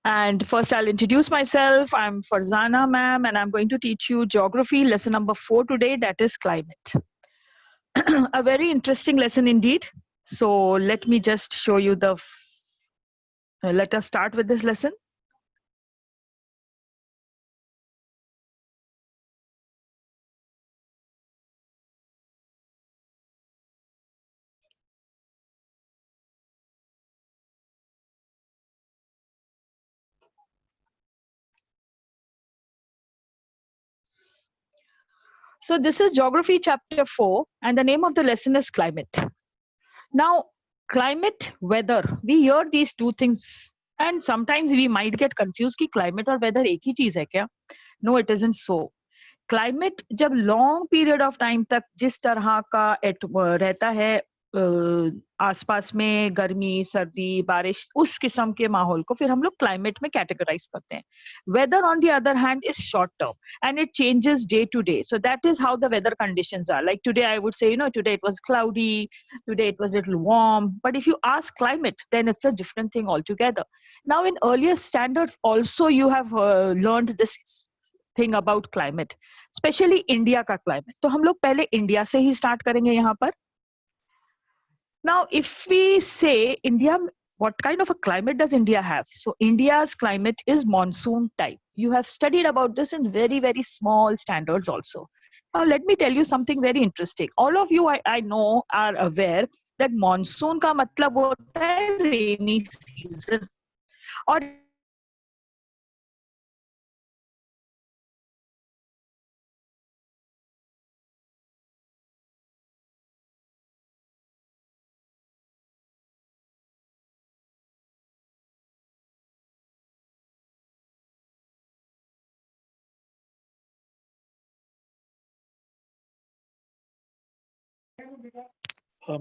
And first, I'll introduce myself. I'm Farzana ma'am, and I'm going to teach you geography lesson number 4 today, that is climate. A very interesting lesson indeed. So let me just show you let us start with this lesson. So this is geography chapter 4, and the name of the lesson is climate. Now, climate, weather, we hear these two things, and sometimes we might get confused कि climate और weather एक ही चीज है क्या? No, it isn't so. Climate जब long period of time तक जिस तरह का रहता है आसपास में गर्मी सर्दी बारिश उस किस्म के माहौल को फिर हम लोग क्लाइमेट में कैटेगराइज करते हैं. Weather on the other hand is short term and it changes day to day. So that is how the weather conditions are. Like today I would say today it was cloudy, today it was little warm, but if you ask climate then it's a different thing all together. Now in earlier standards also you have learned this thing about climate, specially India का climate. तो हम लोग पहले India से ही start करेंगे यहाँ पर. Now if we से India, what kind of a climate does India have? So India's climate is monsoon type. You have studied about this in very, very small standards also. Now let me tell you something very interesting. All of you I know are aware that monsoon का मतलब होता है rainy season. और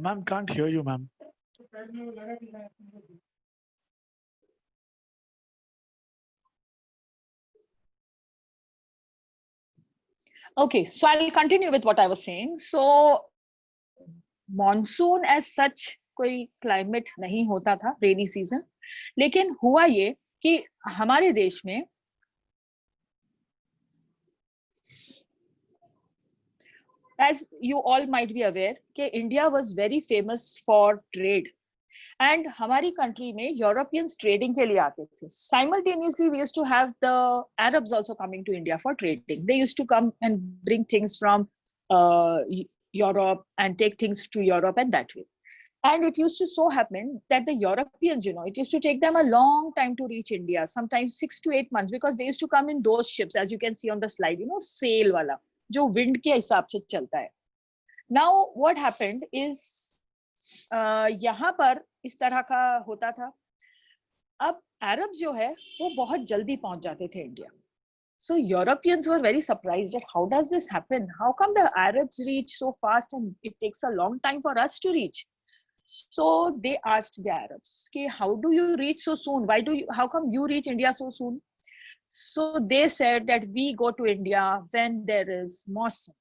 Ma'am, can't hear you, ma'am. Okay, so I'll continue with what I was saying. So monsoon as such कोई climate नहीं होता था, rainy season. लेकिन हुआ ये कि हमारे देश में as you all might be aware कि India was very famous for trade. And हमारी कंट्री में यूरोपियंस ट्रेडिंग के लिए आते थे. Simultaneously we used to have the Arabs also coming to India for trading. They used to come and bring things from Europe and take things to Europe and that way. And it used to so happen that the Europeans, it used to take them a long time to reach India, sometimes 6 to 8 months, because they used to come in those ships, as you can see on the slide, sail wala, जो wind के हिसाब से चलता है. Now what happened is यहाँ पर इस तरह का होता था. अब अरब जो है वो बहुत जल्दी पहुंच जाते थे India. So Europeans were very surprised that how does this happen? How come the Arabs reach so fast and it takes a long time for us to reach? So they asked the Arabs, okay, how do you reach so soon? How come you reach India so soon? So they said that we go to India when there is monsoon.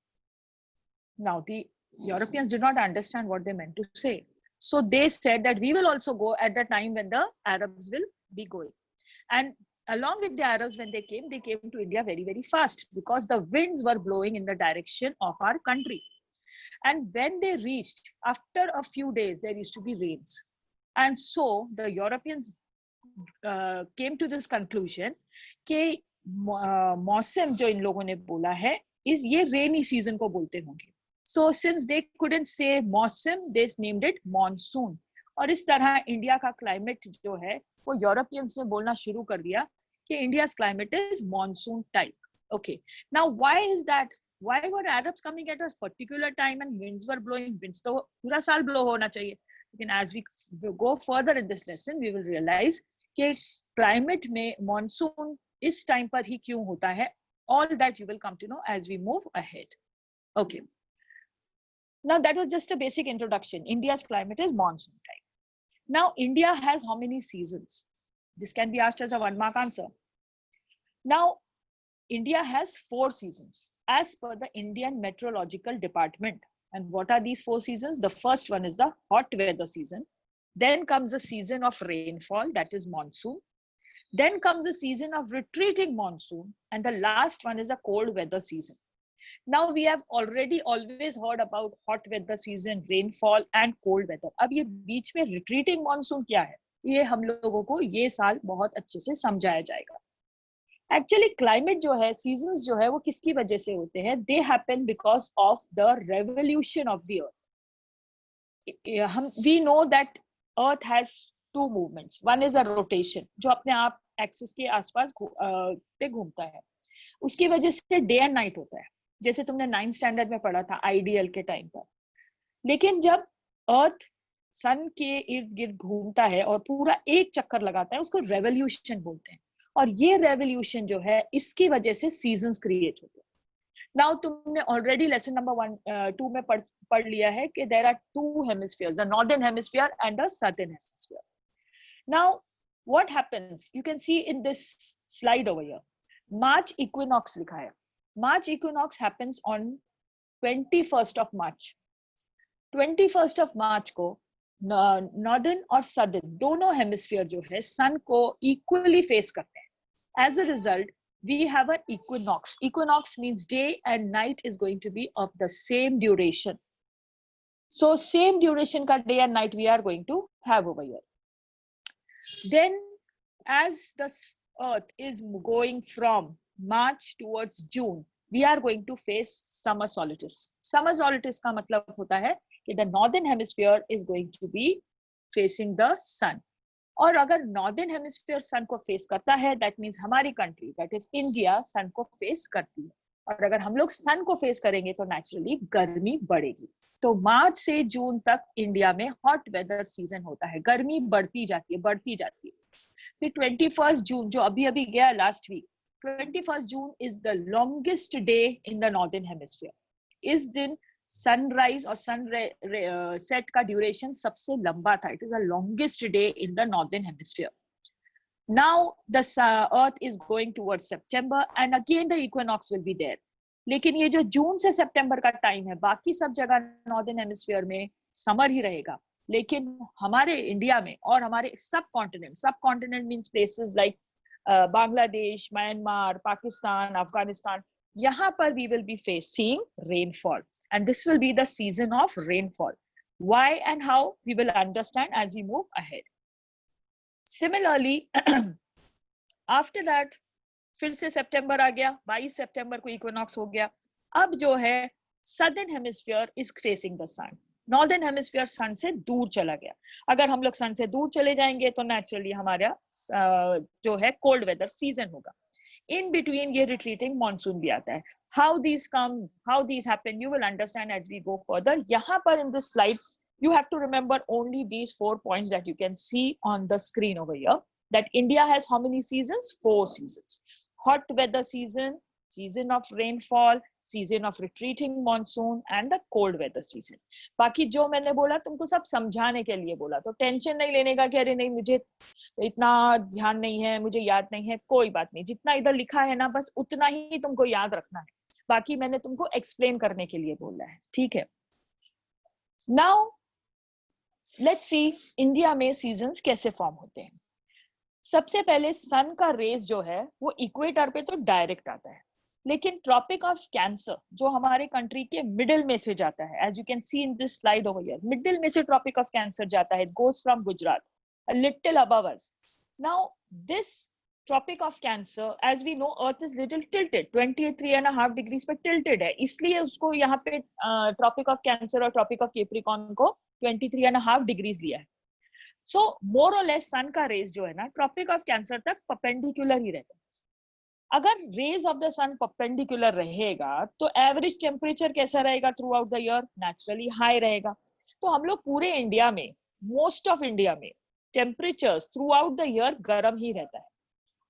Now the Europeans did not understand what they meant to say. So they said that we will also go at the time when the Arabs will be going. And along with the Arabs, when they came to India very, very fast because the winds were blowing in the direction of our country. And when they reached, after a few days, there used to be rains. And so the Europeans came to this conclusion कि मौसम जो इन लोगों ने बोला है ये rainy season को बोलते होंगे. So since they couldn't say मौसम, they named it monsoon. और इस तरह इंडिया का क्लाइमेट जो है वो यूरोपियंस ने बोलना शुरू कर दिया कि India's climate is monsoon type. Okay, now why is that? Why were Arabs coming at a particular time and winds were blowing? Winds तो पूरा साल blow होना चाहिए. लेकिन as we go further in this lesson, we will realize कि climate में monsoon इस time पर ही क्यों होता है. All that you will come to know as we move ahead. Okay. Now that was just a basic introduction. India's climate is monsoon type. Now India has how many seasons? This can be asked as a 1-mark answer. Now India has 4 seasons as per the Indian Meteorological Department. And what are these 4 seasons? The first one is the hot weather season. Then comes the season of rainfall, that is monsoon. Then comes the season of retreating monsoon, and the last one is a cold weather season. Now we have already always heard about hot weather season, rainfall and cold weather. अब ये बीच में retreating monsoon क्या है, ये हम लोगों को ये साल बहुत अच्छे से समझाया जाएगा. एक्चुअली क्लाइमेट जो है, सीजन्स जो है, वो किसकी वजह से होते हैं? They happen because of the revolution of the earth. हम we know that earth has two movements. One is a rotation, जो अपने आप एक्सिस के आसपास पे घूमता है. उसकी वजह से डे एंड नाइट होता है, जैसे तुमने 9th स्टैंडर्ड में पढ़ा था आइडियल के टाइम पर. लेकिन जब अर्थ सन के इर्द गिर्द घूमता है और पूरा एक चक्कर लगाता है, उसको रेवोल्यूशन बोलते हैं. और ये रेवोल्यूशन जो है, इसकी वजह से सीजन्स क्रिएट होते हैं. नाउ तुमने ऑलरेडी लेसन नंबर 2 में पढ़ लिया है कि there are two hemispheres, the northern hemisphere and the southern hemisphere. Now what happens, you can see in this slide over here, March equinox लिखा है. March equinox happens on 21st of March. 21st of March को northern और southern दोनों hemisphere जो है sun को equally face करते हैं. As a result we have an equinox. Equinox means day and night is going to be of the same duration. So same duration ka day and night we are going to have over here. Then as the earth is going from March towards June, we are going to face summer solstice. Summer solstice का मतलब होता है कि the northern hemisphere is going to be facing the sun. और अगर northern hemisphere सन को face करता है, दैट मींस हमारी कंट्री दैट इज इंडिया सन को फेस करती है. और अगर हम लोग सन को फेस करेंगे तो नेचुरली गर्मी बढ़ेगी. तो मार्च से जून तक इंडिया में हॉट वेदर सीजन होता है. गर्मी बढ़ती जाती है. फिर 21st जून जो अभी अभी गया last week, 21st June is the longest day in the northern hemisphere. इस दिन सनराइज और सेट का ड्यूरेशन सबसे लंबा था. It is the longest day in the northern hemisphere. Now the earth is going towards September end again the equinox will be there. लेकिन ये जो जून से सितंबर का टाइम है, बाकी सब जगह नॉर्दर्न हेमिस्फीयर में समर ही रहेगा. लेकिन हमारे इंडिया में और हमारे सब continent means places like Bangladesh, Myanmar, Pakistan, Afghanistan, यहाँ पर we will be facing rainfall and this will be the season of rainfall. Why and how we will understand as we move ahead. Similarly, after that फिर से सितंबर आ गया, 22 सितंबर को equinox हो गया. अब जो है southern hemisphere is facing the sun. Northern hemisphere sun से दूर चला गया. अगर हम लोग सन से दूर चले जाएंगे तो नेचुरली हमारा जो है कोल्ड वेदर सीजन होगा. In between ये retreating monsoon भी आता है. How these come, how these happen, you will understand as we go further. यहाँ पर in this slide, you have to remember only these 4 points that you can see on the screen over here. That India has how many seasons? 4 seasons. Hot weather season, season of rainfall, season of retreating monsoon, and the cold weather season. बाकी जो मैंने बोला तुमको सब समझाने के लिए बोला, तो टेंशन नहीं लेने का कि अरे नहीं मुझे इतना ध्यान नहीं है, मुझे याद नहीं है. कोई बात नहीं, जितना इधर लिखा है ना बस उतना ही तुमको याद रखना है. बाकी मैंने तुमको एक्सप्लेन करने के लिए बोला है. ठीक है. नाउ लेट्स सी इंडिया में सीजन्स कैसे फॉर्म होते हैं. सबसे पहले सन का रेज जो है वो इक्वेटर पे तो डायरेक्ट आता है. लेकिन ट्रॉपिक ऑफ कैंसर जो हमारे कंट्री के मिडिल में से जाता है, as you can see in this slide over here, middle में से ट्रॉपिक ऑफ कैंसर जाता है. It goes from Gujarat a little above us. Now this tropic of cancer, as we know, earth is little tilted, 23.5 degrees पे tilted है, इसलिए उसको यहाँ पे tropic of cancer और tropic of capricorn को 23.5 degrees लिया है. So more or less sun का rays जो है ना tropic of cancer तक perpendicular ही रहता है. अगर rays of the sun perpendicular रहेगा तो average temperature कैसा रहेगा throughout the year? Naturally high रहेगा. तो हम लोग पूरे इंडिया में, most of इंडिया में temperatures through out the year गर्म ही रहता है.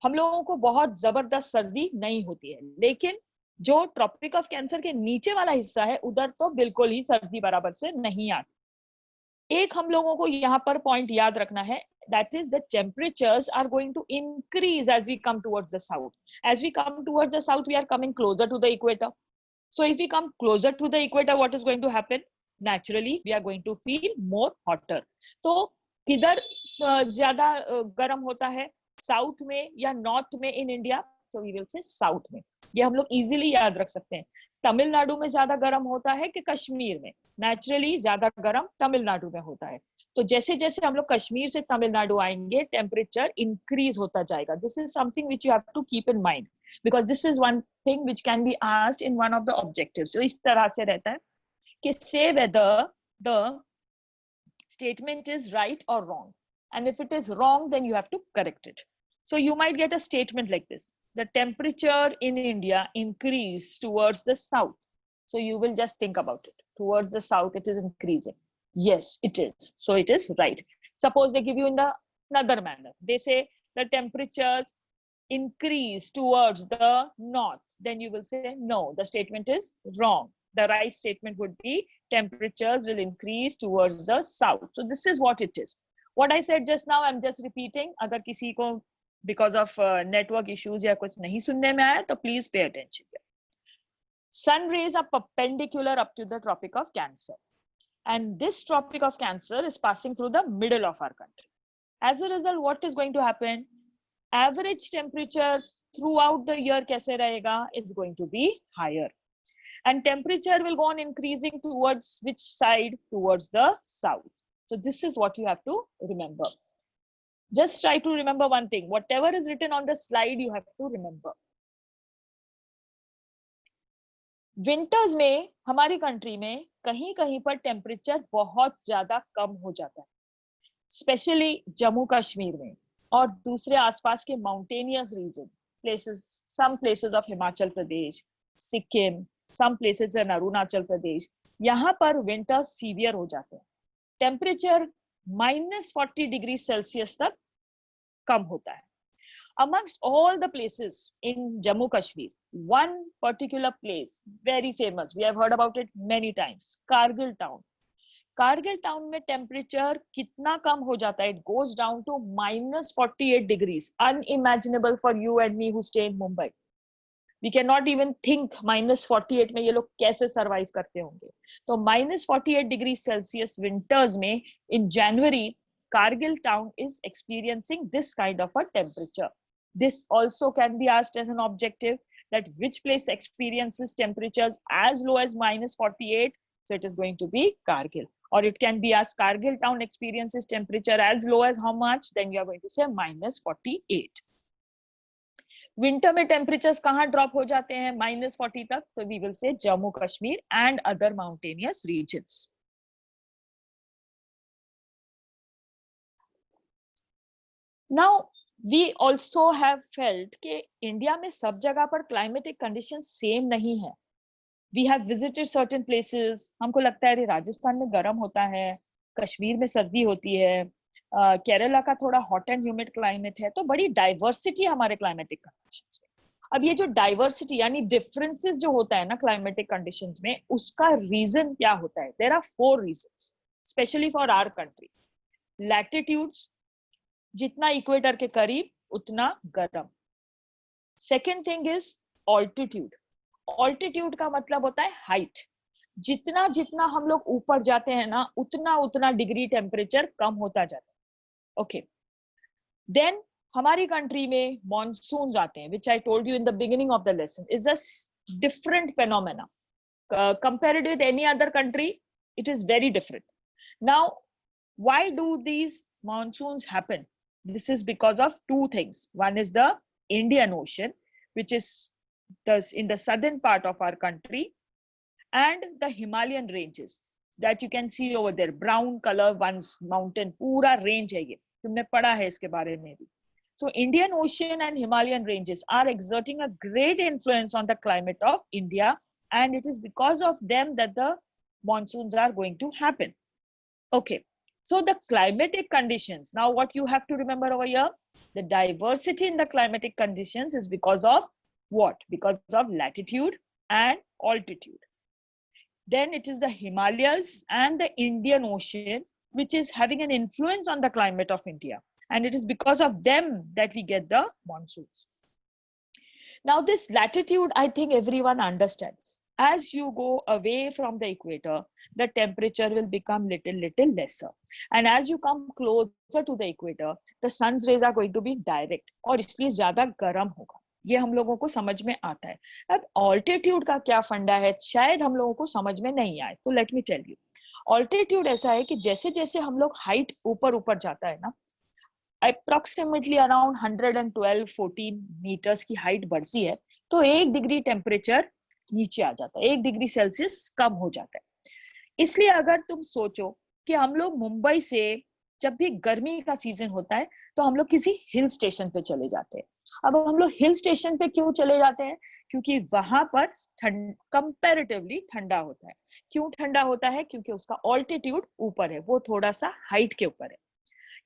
हम लोगों को बहुत जबरदस्त सर्दी नहीं होती है. लेकिन जो ट्रॉपिक ऑफ कैंसर के नीचे वाला हिस्सा है उधर तो बिल्कुल ही सर्दी बराबर से नहीं आती. एक हम लोगों को यहाँ पर पॉइंट याद रखना है, that is the temperatures are going to increase as we come towards the south. As we come towards the south, we are coming closer to the equator. So if we come closer to the equator, what is going to happen? Naturally, we are going to feel more hotter. तो किधर ज्यादा गर्म होता है? South में या north में in India? So we will say south में। ये हम लोग इजीली याद रख सकते हैं। तमिलनाडु में ज्यादा गर्म होता है कि कश्मीर में? नेचुरली ज्यादा गर्म तमिलनाडु में होता है। तो जैसे जैसे हम लोग कश्मीर से तमिलनाडु आएंगे, टेम्परेचर इंक्रीज होता जाएगा। This is something which you have to keep in mind, because this is one thing which can be asked in one of the objectives. तो इस तरह से रहता है कि say whether the statement is right or wrong, and if it is wrong then you have to correct it. So you might get a statement like this: the temperature in India increased towards the south. So you will just think about it. Towards the south it is increasing. Yes, it is. So it is right. Suppose they give you in the another manner. They say the temperatures increase towards the north. Then you will say no, the statement is wrong. The right statement would be temperatures will increase towards the south. So this is what it is. What I said just now, I'm just repeating. Agar kisi ko because of network issues ya kuch nahi sunne mein aaya, to please pay attention here. Sun rays are perpendicular up to the Tropic of Cancer. And this Tropic of Cancer is passing through the middle of our country. As a result, what is going to happen? Average temperature throughout the year kaise rahega? It's going to be higher. And temperature will go on increasing towards which side? Towards the south. So this is what you have to remember. Just try to remember one thing. Whatever is written on the slide, you have to remember. Winters में हमारी country में कहीं कहीं पर temperature बहुत ज्यादा कम हो जाता है, स्पेशली जम्मू कश्मीर में और दूसरे आसपास के mountainous region, places, some places of Himachal Pradesh, Sikkim, some places in Arunachal Pradesh, यहाँ पर विंटर सीवियर हो जाते हैं। टेम्परेचर -40 डिग्री सेल्सियस तक कम होता है। Amongst all the places in Jammu Kashmir, one particular place, very famous, we have heard about it many times, Kargil town. Kargil town में temperature कितना कम हो जाता है? It goes down to -48 degrees. Unimaginable for you and me who stay in Mumbai. We cannot even think -48 में ये लोग कैसे survive करते होंगे। तो -48 डिग्री सेल्सियस विंटर्स में इन जनवरी Kargil town is experiencing this kind of a temperature. This also can be asked as an objective, that which place experiences temperatures as low as -48. So it is going to be Kargil. Or it can be asked, Kargil town experiences temperature as low as how much? Then you are going to say -48. Winter में temperatures कहाँ drop हो जाते हैं -40 तक? So we will say Jammu Kashmir and other mountainous regions. Now we also have felt कि India में सब जगह पर क्लाइमेटिक कंडीशन सेम नहीं है। We have visited certain places, हमको लगता है राजस्थान में गर्म होता है, कश्मीर में सर्दी होती है, केरला का थोड़ा हॉट एंड ह्यूमिड क्लाइमेट है। तो बड़ी डाइवर्सिटी हमारे क्लाइमेटिक कंडीशंस में। अब ये जो डाइवर्सिटी यानी डिफरेंसेस जो होता है ना क्लाइमेटिक कंडीशंस में, उसका रीजन क्या होता है? There are 4 reasons specially for our country. Latitudes, जितना इक्वेटर के करीब उतना गर्म। Second thing is altitude. Altitude का मतलब होता है हाइट। जितना जितना हम लोग ऊपर जाते हैं ना, उतना उतना डिग्री टेम्परेचर कम होता जाता है। ओके, देन हमारी कंट्री में मॉनसून आते हैं, which I told you in the beginning of the lesson, is a different phenomena compared with any other country. It is very different. Now, why do these monsoons happen? This is because of 2 things. One is the Indian Ocean, which is in the southern part of our country, and the Himalayan ranges that you can see over there, brown color ones, mountain, पूरा range है ये, तुमने पढ़ा है इसके बारे में भी। So Indian Ocean and Himalayan ranges are exerting a great influence on the climate of India, and it is because of them that the monsoons are going to happen. Okay, so the climatic conditions, now what you have to remember over here, the diversity in the climatic conditions is because of what? Because of latitude and altitude. Then it is the Himalayas and the Indian Ocean which is having an influence on the climate of India, and it is because of them that we get the monsoons. Now this latitude, I think everyone understands. As you go away from the equator, the temperature will become little lesser, and as you come closer to the equator the sun's rays are going to be direct और इसलिए ज्यादा गर्म होगा। ये हम लोगों को समझ में आता है। अब ऑल्टीट्यूड का क्या फंडा है शायद हम लोगों को समझ में नहीं आए, तो let me tell you. Altitude ऐसा है कि जैसे जैसे हम लोग हाइट ऊपर ऊपर जाता है ना, अप्रोक्सीमेटली अराउंड 112-14 मीटर्स की हाइट बढ़ती है तो 1 डिग्री टेम्परेचर नीचे आ जाता है, 1 डिग्री सेल्सियस कम हो जाता है। इसलिए अगर तुम सोचो कि हम लोग मुंबई से जब भी गर्मी का सीजन होता है तो हम लोग किसी हिल स्टेशन पे चले जाते हैं। अब हम लोग हिल स्टेशन पे क्यों चले जाते हैं? क्योंकि वहां पर कंपैरेटिवली ठंडा होता है। क्यों ठंडा होता है? क्योंकि उसका ऑल्टीट्यूड ऊपर है, वो थोड़ा सा हाइट के ऊपर है।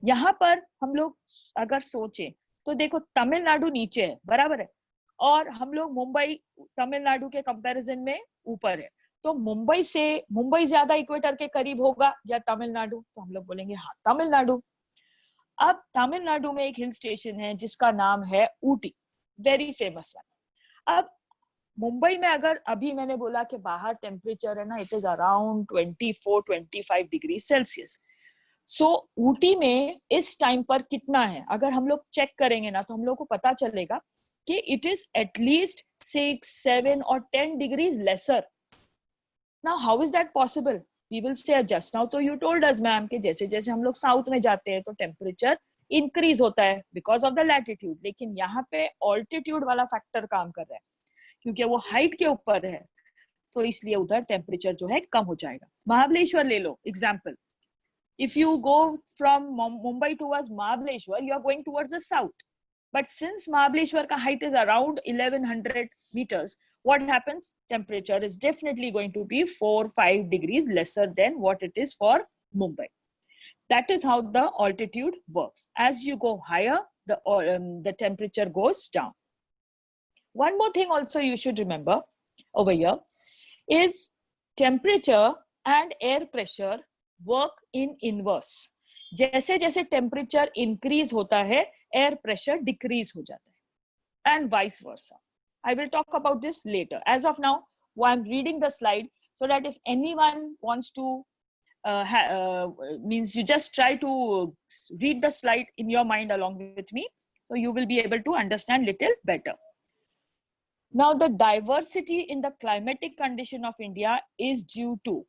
यहाँ पर हम लोग अगर सोचें तो देखो तमिलनाडु नीचे है, बराबर है, और हम लोग मुंबई तमिलनाडु के कंपैरिजन में ऊपर है। तो मुंबई ज्यादा इक्वेटर के करीब होगा या तमिलनाडु? तो हम लोग बोलेंगे हाँ तमिलनाडु। अब तमिलनाडु में एक हिल स्टेशन है जिसका नाम है ऊटी, वेरी फेमस वन। अब मुंबई में अगर अभी मैंने बोला कि बाहर टेम्परेचर है ना, it is around 24-25 degree Celsius. So Ooty में इस टाइम पर कितना है अगर हम लोग चेक करेंगे ना तो हम लोग को पता चलेगा कि इट इज एटलीस्ट 6, 7 और 10 degrees lesser. Now how is that possible? We will say just now तो यू टोल्ड अस मैम कि जैसे जैसे हम लोग साउथ में जाते हैं तो टेम्परेचर इंक्रीज होता है बिकॉज ऑफ द लैटिट्यूड, लेकिन यहाँ पे ऑल्टीट्यूड वाला फैक्टर काम कर रहा है क्योंकि वो हाइट के ऊपर है तो इसलिए उधर टेम्परेचर जो है कम हो जाएगा। महाबलेश्वर ले लो example. If you go from Mumbai towards Mahabaleshwar, you are going towards the south. But since Mahabaleshwar ka height is around 1100 meters, what happens? Temperature is definitely going to be 4-5 degrees lesser than what it is for Mumbai. That is how the altitude works. As you go higher, the temperature goes down. One more thing also you should remember over here is temperature and air pressure work in inverse. जैसे जैसे temperature increase होता है air pressure decrease हो जाता है and vice versa. I will talk about this later. As of now I am reading the slide so that if anyone wants to means you just try to read the slide in your mind along with me so you will be able to understand little better. Now the diversity in the climatic condition of India is due to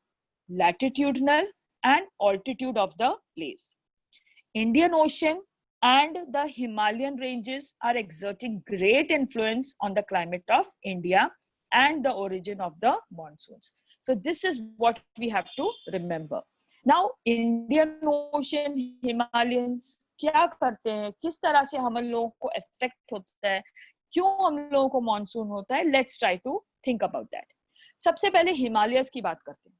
latitudinal and altitude of the place. Indian Ocean and the Himalayan ranges are exerting great influence on the climate of India and the origin of the monsoons. So this is what we have to remember. Now Indian Ocean, Himalayans क्या करते हैं, किस तरह से हम लोगों को effect होता है, क्यों हम लोगों को मॉनसून होता है, let's try to think about that. सबसे पहले हिमालयस की बात करते हैं।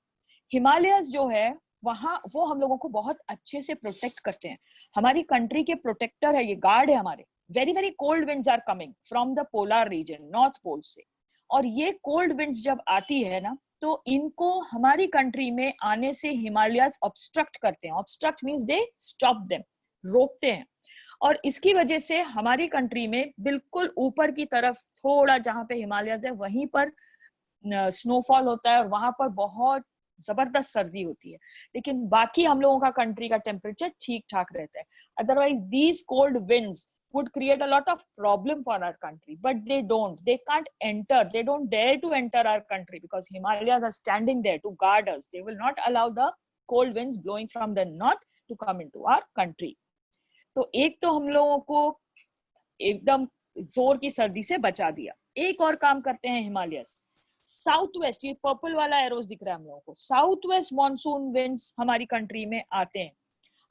हिमालयस जो है वहां वो हम लोगों को बहुत अच्छे से प्रोटेक्ट करते हैं, हमारी कंट्री के प्रोटेक्टर है, ये गार्ड है हमारे। Very very cold winds are coming from the polar region, north pole से, और ये कोल्ड विंड्स जब आती है ना तो इनको हमारी कंट्री में आने से हिमालयस ऑब्स्ट्रक्ट करते हैं। Obstruct means they stop them, रोकते हैं, और इसकी वजह से हमारी कंट्री में बिल्कुल ऊपर की तरफ थोड़ा जहां पे हिमालयस है वहीं पर स्नोफॉल होता है और वहां पर बहुत जबरदस्त सर्दी होती है, लेकिन बाकी हम लोगों का कंट्री का टेम्परेचर ठीक ठाक रहता है। Otherwise these cold winds would create a lot of problem for our country, but they can't enter, they don't dare to enter our country because Himalayas are standing there to guard us. They will not allow the cold winds blowing from the north to come into our country. तो एक तो हम लोगों को एकदम जोर की सर्दी से बचा दिया। एक और काम करते हैं हिमालयस, साउथ वेस्ट, ये पर्पल वाला एरोस दिख रहा है हम लोगों को, साउथ वेस्ट मॉनसून विंड्स हमारी कंट्री में आते हैं।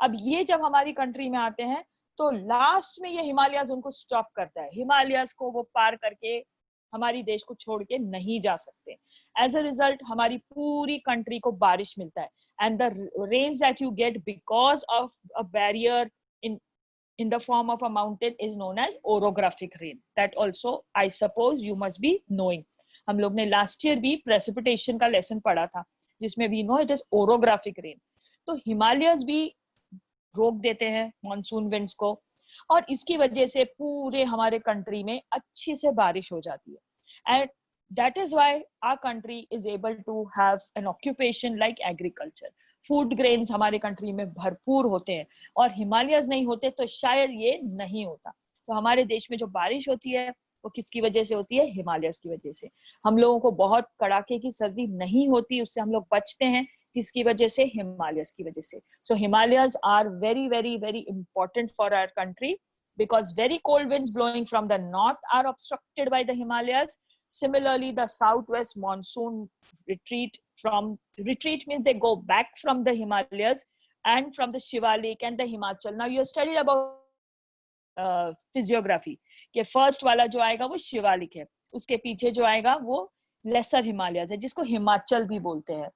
अब ये जब हमारी कंट्री में आते हैं तो लास्ट में ये हिमालयस उनको स्टॉप करता है, हिमालयस को वो पार करके हमारी देश को छोड़ के नहीं जा सकते। एज अ रिजल्ट हमारी पूरी कंट्री को बारिश मिलता है, and the rains that you get because of a barrier in the form of a mountain is known as orographic rain. That also I suppose you must be knowing. हम लोग ने last year भी precipitation का lesson पढ़ा था जिसमें we know it is orographic rain. तो हिमालयस भी रोक देते हैं मॉनसून विंड्स को, और इसकी वजह से पूरे हमारे कंट्री में अच्छी से बारिश हो जाती है। And That is why our country is able to have an occupation like agriculture. Food grains हमारे कंट्री में भरपूर होते हैं, और हिमालयस नहीं होते तो शायद ये नहीं होता. तो हमारे देश में जो बारिश होती है वो किसकी वजह से होती है? हिमालयस की वजह से. हम लोगों को बहुत कड़ाके की सर्दी नहीं होती, उससे हम लोग बचते हैं. किसकी वजह से? हिमालयस की वजह से. So Himalayas are very very very important for our country, because very cold winds blowing from the north are obstructed by the Himalayas. Similarly, the southwest monsoon retreat means they go back from the Himalayas and from the Shivalik and the Himachal. Now you studied about physiography कि first वाला जो आएगा वो शिवालिक है, उसके पीछे जो आएगा वो लेसर हिमालयस है, जिसको हिमाचल भी बोलते हैं.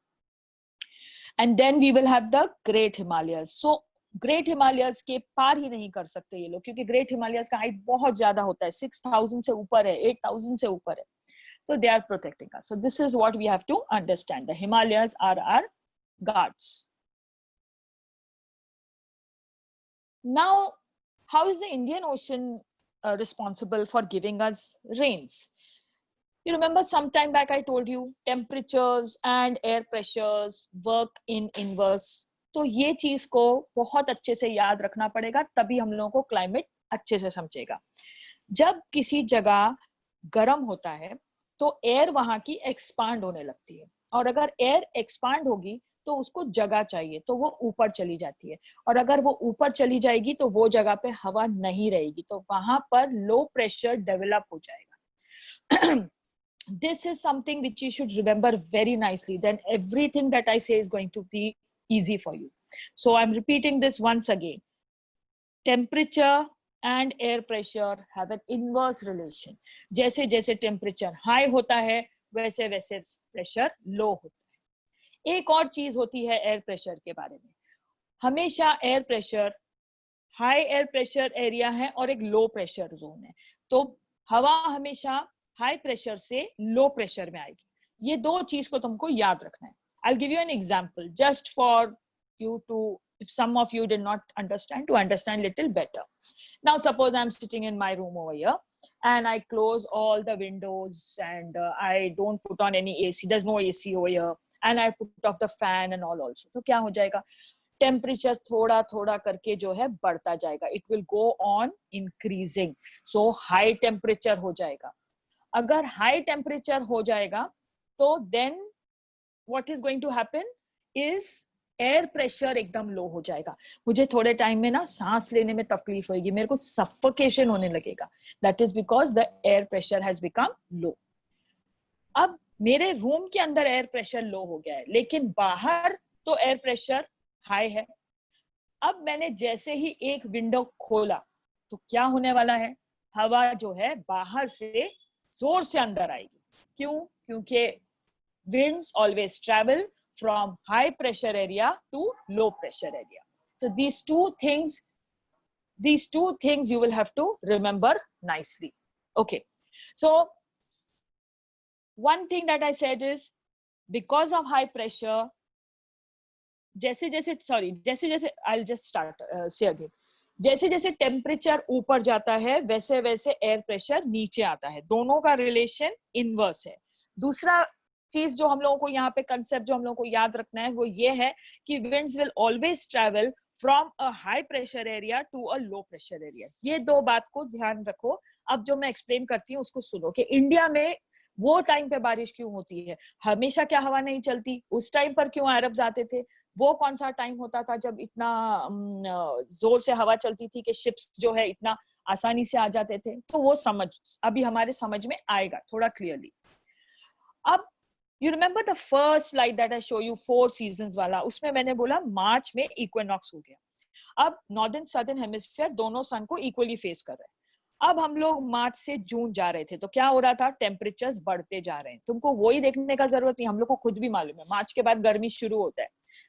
And then we will have the great Himalayas. So great Himalayas के पार ही नहीं कर सकते ये लोग, क्योंकि ग्रेट हिमालयस का हाइट बहुत ज्यादा होता है, 6000 से ऊपर है, 8000 से ऊपर है. So they are protecting us. So this is what we have to understand. The Himalayas are our guards. Now, how is the Indian Ocean responsible for giving us rains? You remember some time back I told you temperatures and air pressures work in inverse. तो ये चीज को बहुत अच्छे से याद रखना पड़ेगा, तभी हम लोगों को क्लाइमेट अच्छे से समझेगा. जब किसी जगह गर्म होता है तो एयर वहां की एक्सपांड होने लगती है, और अगर एयर एक्सपांड होगी तो उसको जगह चाहिए, तो वो ऊपर चली जाती है, और अगर वो ऊपर चली जाएगी तो वो जगह पे हवा नहीं रहेगी, तो वहां पर लो प्रेशर डेवलप हो जाएगा. This is something which you should remember very nicely. Then everything that I say is going to be easy for you. So I'm repeating this once again. Temperature and air pressure have an inverse relation. जैसे जैसे temperature high होता है वैसे वैसे pressure low होता है. एक और चीज होती है air pressure के बारे में. हमेशा air pressure high air pressure area है और एक low pressure zone है, तो हवा हमेशा high pressure से low pressure में आएगी. ये दो चीज को तुमको याद रखना है. I'll give you an example just for you to, if some of you did not understand, to understand little better. Now suppose I'm sitting in my room over here and I close all the windows and I don't put on any AC. There's no AC over here, and I put off the fan and all also. तो क्या हो जाएगा? Temperature थोड़ा थोड़ा करके जो है बढ़ता जाएगा. It will go on increasing. So high temperature हो जाएगा. अगर हाई टेम्परेचर हो जाएगा तो then what is going to happen is air pressure एकदम लो हो जाएगा. मुझे थोड़े टाइम में ना सांस लेने में तकलीफ होगी, मेरे को सफोकेशन होने लगेगा. That is because the air pressure has become low. अब मेरे रूम के अंदर एयर प्रेशर लो हो गया है, लेकिन बाहर तो एयर प्रेशर हाई है. अब मैंने जैसे ही एक विंडो खोला तो क्या होने वाला है? हवा जो है बाहर से जोर से अंदर आएगी. क्यों? क्योंकि winds always travel from high pressure area to low pressure area. So these two things you will have to remember nicely. Okay. So one thing that I said is because of high pressure, जैसे जैसे I'll just start say again. जैसे जैसे temperature ऊपर जाता है वैसे वैसे air pressure नीचे आता है. दोनों का रिलेशन इनवर्स है. दूसरा चीज जो हम लोगों को यहाँ पे कंसेप्ट जो हम लोगों को याद रखना है वो ये है कि winds will always travel from a high pressure area to a low pressure area. ये दो बात को ध्यान रखो. अब जो मैं एक्सप्लेन करती हूँ उसको सुनो कि इंडिया में वो टाइम पे बारिश क्यों होती है, हमेशा क्या हवा नहीं चलती, उस टाइम पर क्यों अरब्स आते थे, वो कौन सा टाइम होता था जब इतना जोर से हवा चलती थी कि शिप्स जो है इतना आसानी से आ जाते थे. तो वो समझ अभी हमारे समझ में आएगा थोड़ा क्लियरली. अब you remember the first slide that I show you 4 seasons वाला, उसमें मैंने बोला मार्च में इक्विनॉक्स हो गया. अब नॉर्दर्न सदर्न हेमिस्फीयर दोनों सन को इक्वली फेस कर रहे हैं. अब हम लोग मार्च से जून जा रहे थे तो क्या हो रहा था? टेम्परेचर्स बढ़ते जा रहे हैं. तुमको वही देखने का जरूरत नहीं, हम लोग को खुद भी मालूम है मार्च के बाद गर्मी शुरू होता है.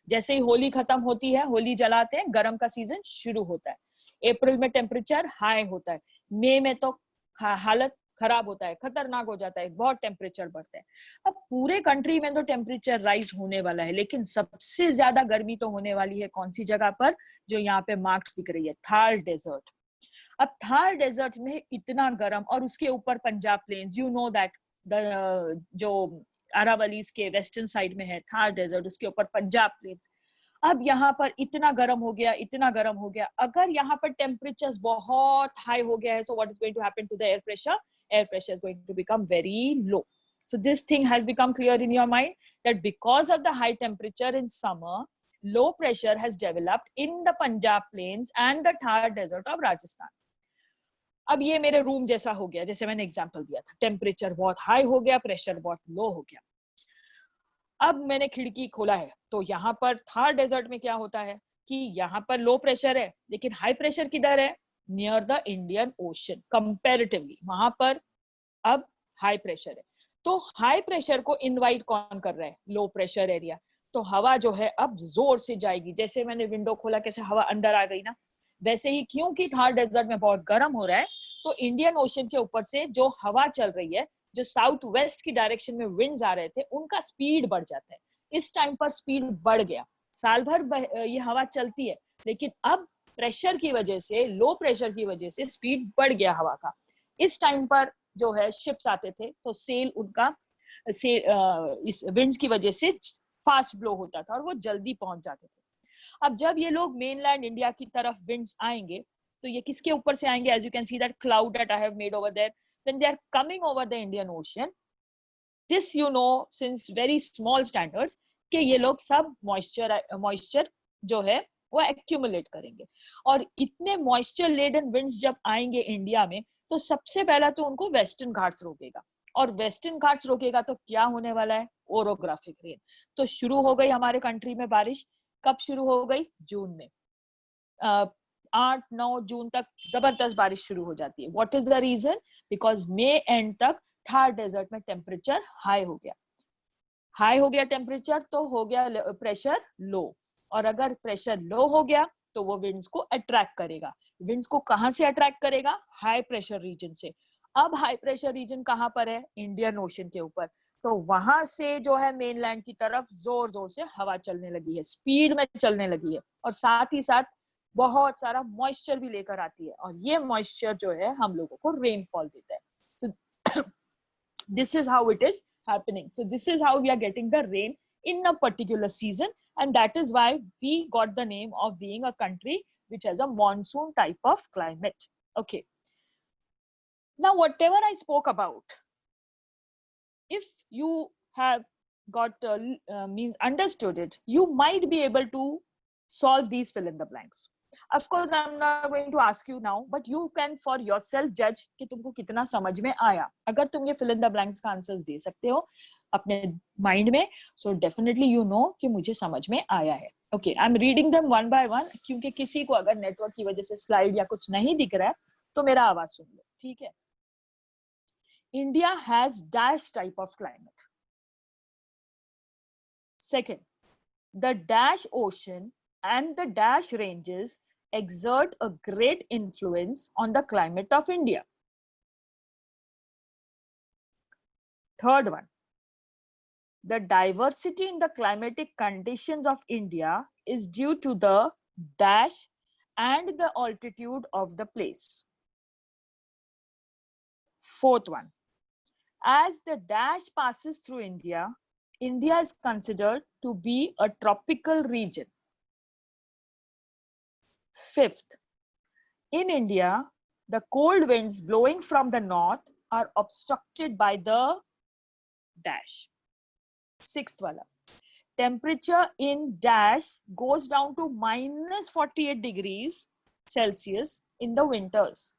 जैसे ही होली खत्म होती है, होली जलाते हैं, गर्म का सीजन शुरू होता है. अप्रैल में टेम्परेचर हाई होता है, मई में तो हालत खराब होता है, खतरनाक हो जाता है, बहुत टेम्परेचर बढ़ता है. अब पूरे कंट्री में तो टेम्परेचर राइज होने वाला है, लेकिन सबसे ज्यादा गर्मी तो होने वाली है कौन सी जगह पर? जो यहाँ पे मार्क्ड दिख रही है, थार डेजर्ट. अब थार डेजर्ट में इतना गर्म, और उसके ऊपर Punjab plains, you know that जो अरावलीज के वेस्टर्न साइड में है थार डेजर्ट, उसके ऊपर पंजाब प्लेन्स। अब यहाँ पर इतना गर्म हो गया, इतना गर्म हो गया, अगर यहाँ पर टेम्परेचर बहुत हाई हो गया है, so what is going to happen to the air pressure? Air pressure is going to become very low. So this thing has become clear in your mind that because of the high temperature in summer, low pressure has developed in the Punjab plains and the Thar desert of Rajasthan. अब ये मेरे room जैसा हो गया, जैसे मैंने example दिया था, टेम्परेचर बहुत हाई हो गया, प्रेशर बहुत लो हो गया। अब मैंने खिड़की खोला है, तो यहाँ पर थार डेजर्ट में क्या होता है कि यहाँ पर लो प्रेशर है, लेकिन हाई प्रेशर किधर है? Near the Indian ocean comparatively, वहां पर अब हाई प्रेशर है। तो हाई प्रेशर को इनवाइट कौन कर रहा है? Low pressure area. तो हवा जो है अब जोर से जाएगी, जैसे मैंने विंडो खोला कैसे हवा अंदर आ गई ना, वैसे ही क्योंकि थार डेजर्ट में बहुत गर्म हो रहा है, तो इंडियन ओशन के ऊपर से जो हवा चल रही है, जो साउथ वेस्ट की डायरेक्शन में विंड्स आ रहे थे, उनका स्पीड बढ़ जाता है। इस टाइम पर स्पीड बढ़ गया, साल भर ये हवा चलती है, लेकिन अब प्रेशर की वजह से, लो प्रेशर की वजह से स्पीड बढ़ गया हवा का। इस टाइम पर जो है शिप्स आते थे, तो सेल उनका इस विंड्स की वजह से फास्ट ब्लो होता था और वो जल्दी पहुंच जाते थे। अब जब ये लोग मेनलैंड इंडिया की तरफ विंड्स आएंगे, तो ये किसके ऊपर से आएंगे? As you can see that cloud that I have made over there, when they are coming over the Indian Ocean, this you know since very small standards कि ये लोग सब मॉइस्चर जो है वो एक्यूमुलेट करेंगे, और इतने मॉइस्चर लेडन विंड्स जब आएंगे इंडिया में, तो सबसे पहला तो उनको वेस्टर्न घाट्स रोकेगा, और वेस्टर्न घाट्स रोकेगा तो क्या होने वाला है? Orographic rain. तो शुरू हो गई हमारे कंट्री में बारिश। कब शुरू हो गई? जून में। 8-9 जून तक जबरदस्त बारिश शुरू हो जाती है। What is the reason? Because May end तक थार डेजर्ट में टेम्परेचर हाई हो गया। हाई हो गया टेम्परेचर, तो हो गया प्रेशर लो, और अगर प्रेशर लो हो गया तो वो विंड्स को अट्रैक्ट करेगा। विंड्स को कहां से अट्रैक्ट करेगा? हाई प्रेशर रीजन से। अब हाई प्रेशर रीजन कहां पर है? इंडियन ओशन के ऊपर। तो वहां से जो है मेनलैंड की तरफ जोर जोर से हवा चलने लगी है, स्पीड में चलने लगी है, और साथ ही साथ बहुत सारा मॉइस्चर भी लेकर आती है, और ये मॉइस्चर जो है हम लोगों को रेनफॉल देता है। So this is how it is happening. So this is how we are getting the rain in a particular season, and that is why we got the name of being a country which has a monsoon type of climate. Okay, now whatever I spoke about, if you have got means understood it, you might be able to solve these fill in the blanks. Of course I'm not going to ask you now, but you can for yourself judge कि तुमको कितना समझ में आया। अगर तुम ये fill in the blanks का आंसर्स दे सकते हो अपने माइंड में, so definitely you know कि मुझे समझ में आया है। Okay, I'm reading them one by one, क्योंकि किसी को अगर नेटवर्क की वजह से स्लाइड या कुछ नहीं दिख रहा है तो मेरा आवाज सुन लो, ठीक है? India has dash type of climate. Second, the dash ocean and the dash ranges exert a great influence on the climate of India. Third one, the diversity in the climatic conditions of India is due to the dash and the altitude of the place. Fourth one, as the dash passes through India, India is considered to be a tropical region. Fifth, in India, the cold winds blowing from the north are obstructed by the dash. Sixth wala, temperature in dash goes down to minus 48 degrees Celsius in the winters.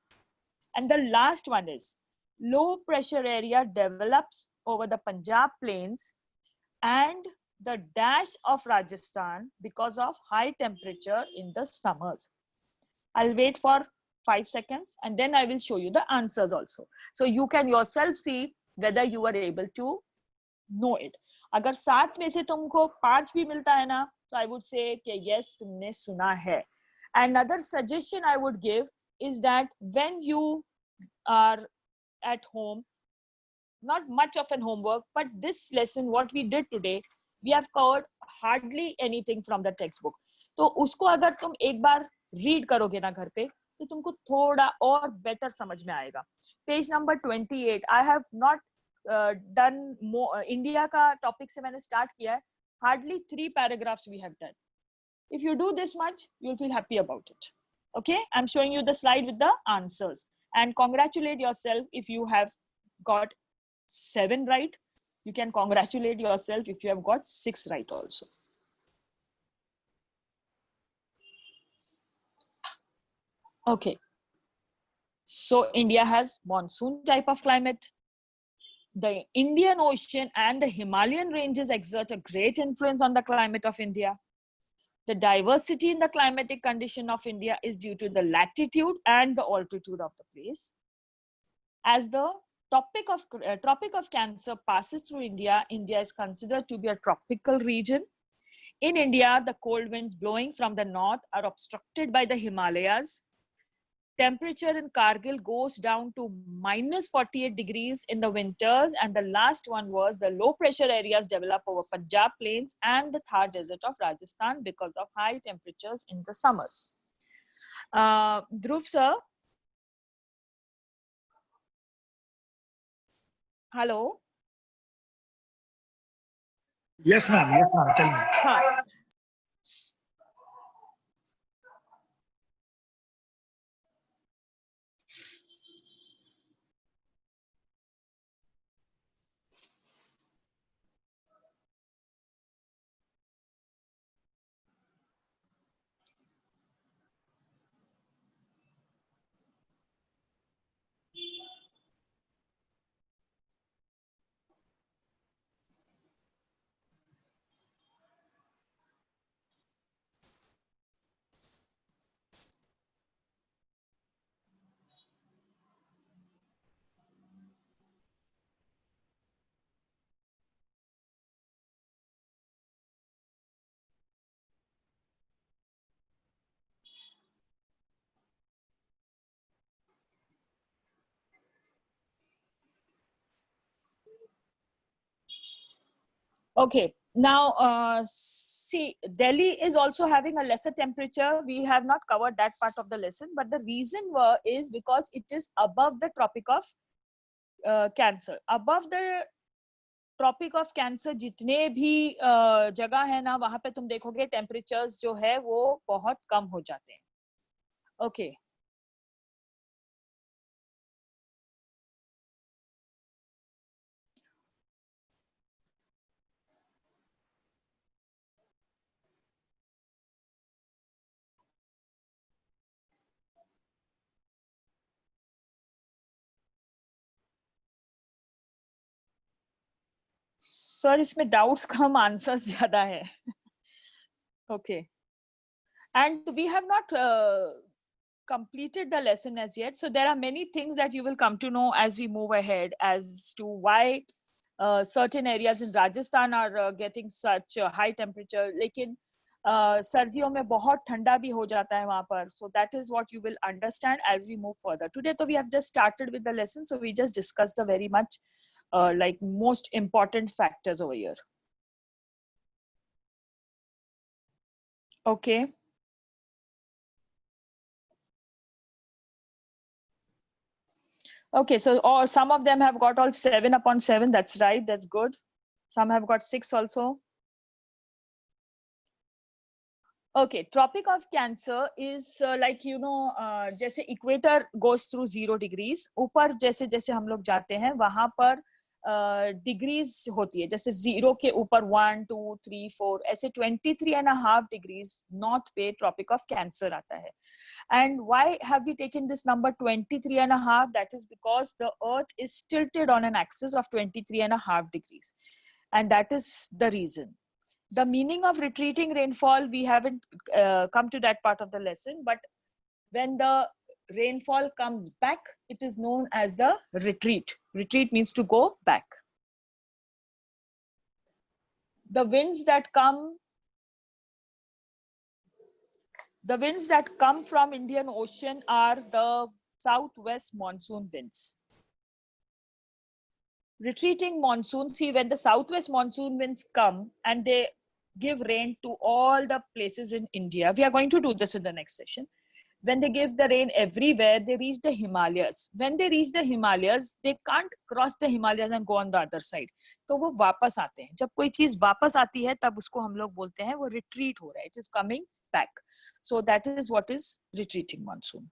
And the last one is low pressure area develops over the Punjab plains and the dash of Rajasthan because of high temperature in the summers. I'll wait for 5 seconds and then I will show you the answers also. So you can yourself see whether you were able to know it. अगर 7 में से तुमको 5 भी मिलता है ना, तो I would say कि yes, तुमने सुना है. Another suggestion I would give is that when you are at home, not much of an homework, but this lesson, what we did today, we have covered hardly anything from the textbook. तो उसको अगर तुम एक बार read करोगे ना घर पे, तो तुमको थोड़ा और बेटर समझ में आएगा. Page number 28, I have not done more. India का topic से मैंने start किया है. Hardly 3 paragraphs we have done. If you do this much, you'll feel happy about it. Okay, I'm showing you the slide with the answers, and congratulate yourself if you have got 7 right. You can congratulate yourself if you have got 6 right also. Okay, so India has monsoon type of climate. The Indian Ocean and the Himalayan ranges exert a great influence on the climate of India. The diversity in the climatic condition of India is due to the latitude and the altitude of the place. As the Tropic of Cancer passes through India, India is considered to be a tropical region. In India, the cold winds blowing from the north are obstructed by the Himalayas. Temperature in Kargil goes down to minus 48 degrees in the winters, and the last one was the low pressure areas develop over Punjab plains and the Thar desert of Rajasthan because of high temperatures in the summers. Dhruv sir, hello. Yes, ma'am. Yes, ma'am. Tell me. Huh. Okay, now see, Delhi is also having a lesser temperature. We have not covered that part of the lesson, but the reason is because it is above the Tropic of Cancer. Above the Tropic of Cancer, जितने भी जगह है ना, वहाँ पे तुम देखोगे temperatures जो है वो बहुत कम हो जाते हैं. Okay. सर इसमें डाउट्स कम आंसर्स ज्यादा है. Okay, and we have not completed the lesson as yet, so there are many things that you will come to know as we move ahead as to why certain areas in Rajasthan are getting such high temperature, लेकिन सर्दियों में बहुत ठंडा भी हो जाता है वहाँ पर. So that is what you will understand as we move further. Today so we have just started with the lesson, so we just discussed the very much like most important factors over here. Okay. Okay, so some of them have got all 7 upon 7. That's right. That's good. Some have got 6 also. Okay, Tropic of Cancer is like, you know, जैसे equator goes through 0 degrees. ऊपर जैसे जैसे हम लोग जाते हैं वहाँ पर डिग्रीज होती है. जैसे 0 के ऊपर 1, 2, 3, 4 ऐसे 23.5 degrees नॉर्थ पे Tropic of Cancer आता है. And why have we taken this number 23.5? That is because the earth is tilted on an axis of 23.5 degrees. And that is the reason. The meaning of retreating rainfall, we haven't come to that part of the lesson, but when the rainfall comes back, it is known as the retreat. Retreat means to go back. The winds that come from Indian Ocean are the southwest monsoon winds. Retreating monsoon, see, when the southwest monsoon winds come and they give rain to all the places in India, we are going to do this in the next session. when they give the rain everywhere, they reach the Himalayas. When they reach the Himalayas, they can't cross the Himalayas and go on the other side. तो वो वापस आते हैं. जब कोई चीज वापस आती है, तब उसको हम लोग बोलते हैं वो retreat हो रहा है. It is coming back. So that is what is retreating monsoon.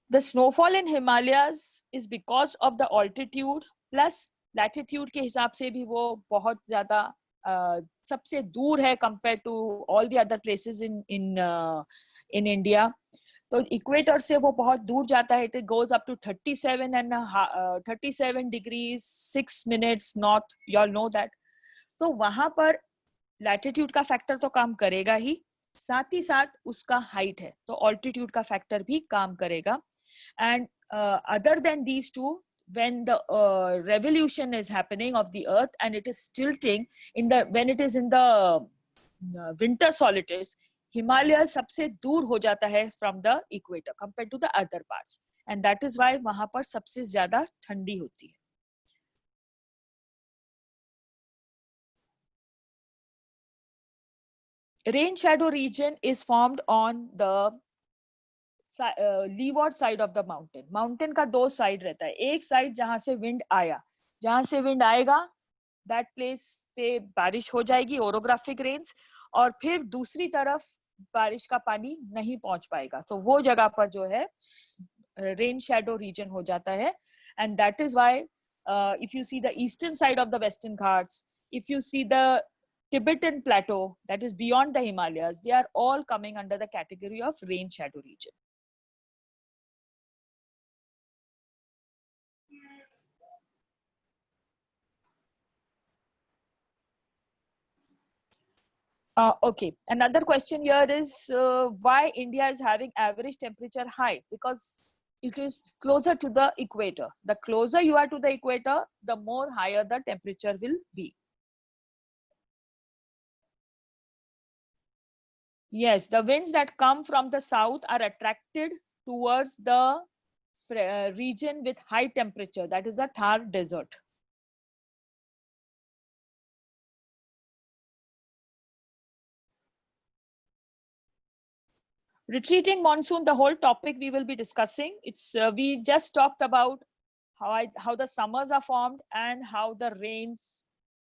The snowfall in Himalayas is because of the altitude plus latitude के हिसाब से भी वो बहुत ज़्यादा सबसे दूर है compared to all the other places in India. तो इक्वेटर से वो बहुत दूर जाता है. It goes up to 37 degrees 6 minutes north. You all know that. तो वहां पर लैटिट्यूड का फैक्टर तो काम करेगा ही, साथ ही साथ उसका हाइट है, तो ऑल्टीट्यूड का फैक्टर भी काम करेगा. And other than these two, when the revolution is happening of the earth and it is tilting when it is in the winter solstice, Himalaya सबसे दूर हो जाता है from the equator compared to the other parts, and that is why वहां पर सबसे ज्यादा ठंडी होती है. Rain shadow region is formed on the leeward side of the mountain. Mountain का दो साइड रहता है. एक साइड जहां से विंड आया, जहां से विंड आएगा that place पे बारिश हो जाएगी, orographic rains, और फिर दूसरी तरफ बारिश का पानी नहीं पहुंच पाएगा. तो वो जगह पर जो है rain shadow region हो जाता है. And that is why if you see the eastern side of the Western Ghats, if you see the Tibetan plateau that is beyond the Himalayas, they are all coming under the category of rain shadow region. Okay, another question here is why India is having average temperature high? Because it is closer to the equator. The closer you are to the equator, the more higher the temperature will be. Yes, the winds that come from the south are attracted towards the region with high temperature, that is the Thar desert. Retreating monsoon, the whole topic we will be discussing. It's we just talked about how the summers are formed and how the rains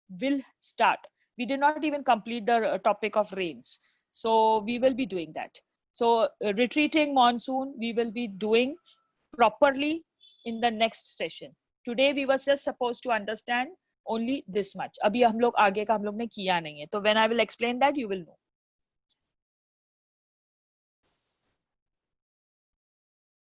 will start. We did not even complete the topic of rains. So we will be doing that. So retreating monsoon, we will be doing properly in the next session. Today we were just supposed to understand only this much. अभी हम लोग आगे का हम लोग ने किया नहीं है. तो when I will explain that, you will know.